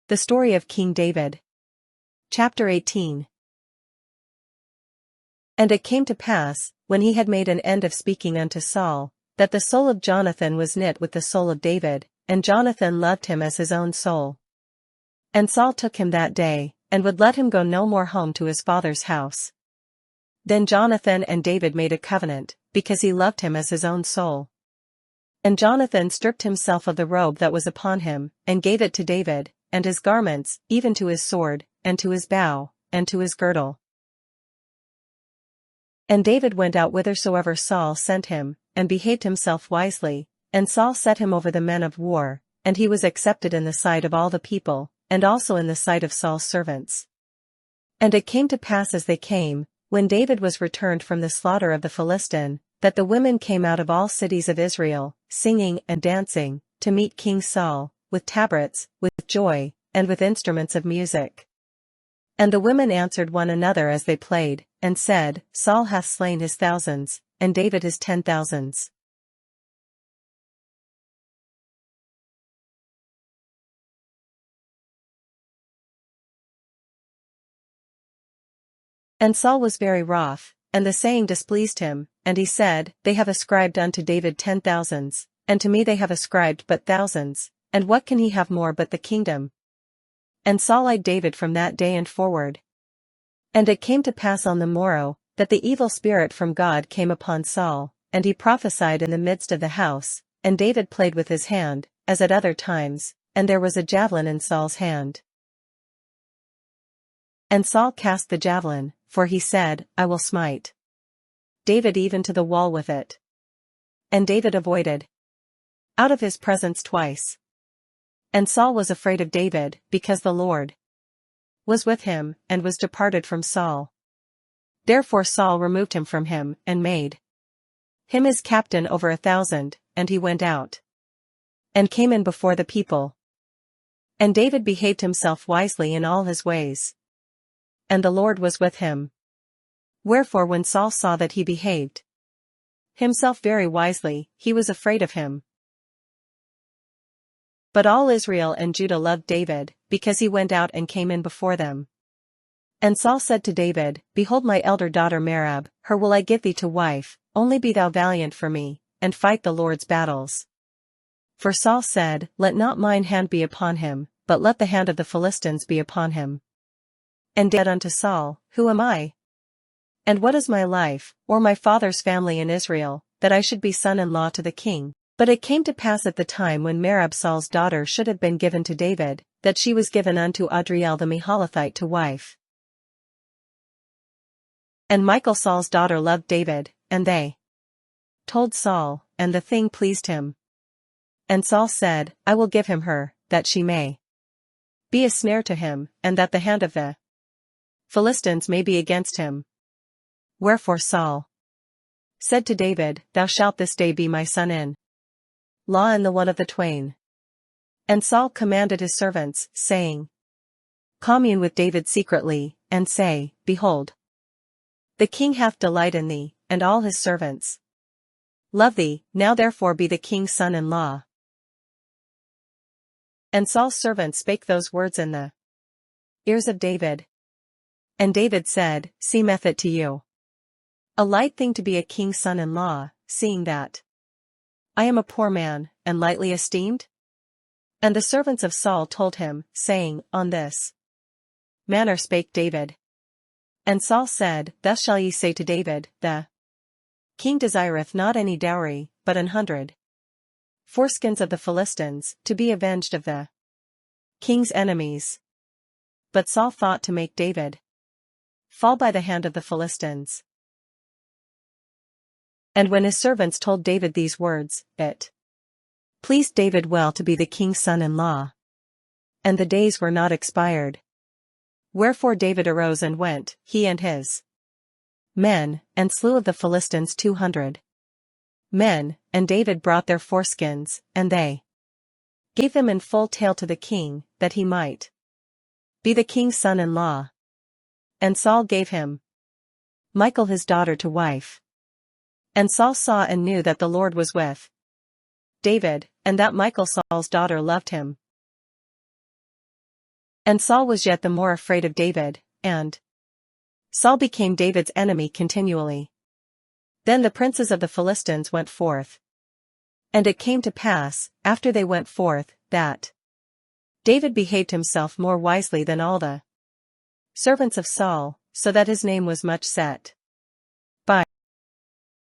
The story of King David. Chapter 18. And it came to pass, when he had made an end of speaking unto Saul, that the soul of Jonathan was knit with the soul of David, and Jonathan loved him as his own soul. And Saul took him that day, and would let him go no more home to his father's house. Then Jonathan and David made a covenant, because he loved him as his own soul. And Jonathan stripped himself of the robe that was upon him, and gave it to David, and his garments, even to his sword, and to his bow, and to his girdle. And David went out whithersoever Saul sent him, and behaved himself wisely, and Saul set him over the men of war, and he was accepted in the sight of all the people, and also in the sight of Saul's servants. And it came to pass as they came, when David was returned from the slaughter of the Philistine, that the women came out of all cities of Israel, singing and dancing, to meet King Saul, with tabrets, with joy, and with instruments of music. And the women answered one another as they played, and said, Saul hath slain his thousands, and David his 10,000s. And Saul was very wroth, and the saying displeased him, and he said, They have ascribed unto David 10,000s, and to me they have ascribed but thousands, and what can he have more but the kingdom? And Saul eyed David from that day and forward. And it came to pass on the morrow, that the evil spirit from God came upon Saul, and he prophesied in the midst of the house, and David played with his hand, as at other times, and there was a javelin in Saul's hand. And Saul cast the javelin, for he said, I will smite David even to the wall with it. And David avoided out of his presence twice. And Saul was afraid of David, because the Lord was with him, and was departed from Saul. Therefore Saul removed him from him, and made him his captain over 1,000, and he went out and came in before the people. And David behaved himself wisely in all his ways. And the Lord was with him. Wherefore when Saul saw that he behaved himself very wisely, he was afraid of him. But all Israel and Judah loved David, because he went out and came in before them. And Saul said to David, Behold my elder daughter Merab, her will I give thee to wife, only be thou valiant for me, and fight the Lord's battles. For Saul said, Let not mine hand be upon him, but let the hand of the Philistines be upon him. And David said unto Saul, Who am I? And what is my life, or my father's family in Israel, that I should be son-in-law to the king? But it came to pass at the time when Merab Saul's daughter should have been given to David, that she was given unto Adriel the Meholathite to wife. And Michal Saul's daughter loved David, and they told Saul, and the thing pleased him. And Saul said, I will give him her, that she may be a snare to him, and that the hand of the Philistines may be against him. Wherefore Saul said to David, Thou shalt this day be my son-in-law in the one of the twain. And Saul commanded his servants, saying, Commune with David secretly, and say, Behold, the king hath delight in thee, and all his servants love thee, now therefore be the king's son-in-law. And Saul's servants spake those words in the ears of David. And David said, Seemeth it to you a light thing to be a king's son-in-law, seeing that I am a poor man, and lightly esteemed? And the servants of Saul told him, saying, On this manner spake David. And Saul said, Thus shall ye say to David, The king desireth not any dowry, but 100 foreskins of the Philistines, to be avenged of the king's enemies. But Saul thought to make David fall by the hand of the Philistines. And when his servants told David these words, it pleased David well to be the king's son-in-law. And the days were not expired. Wherefore David arose and went, he and his men, and slew of the Philistines 200 men, and David brought their foreskins, and they gave them in full tale to the king, that he might be the king's son-in-law. And Saul gave him Michal his daughter to wife. And Saul saw and knew that the Lord was with David, and that Michal Saul's daughter loved him. And Saul was yet the more afraid of David, and Saul became David's enemy continually. Then the princes of the Philistines went forth. And it came to pass, after they went forth, that David behaved himself more wisely than all the servants of Saul, so that his name was much set by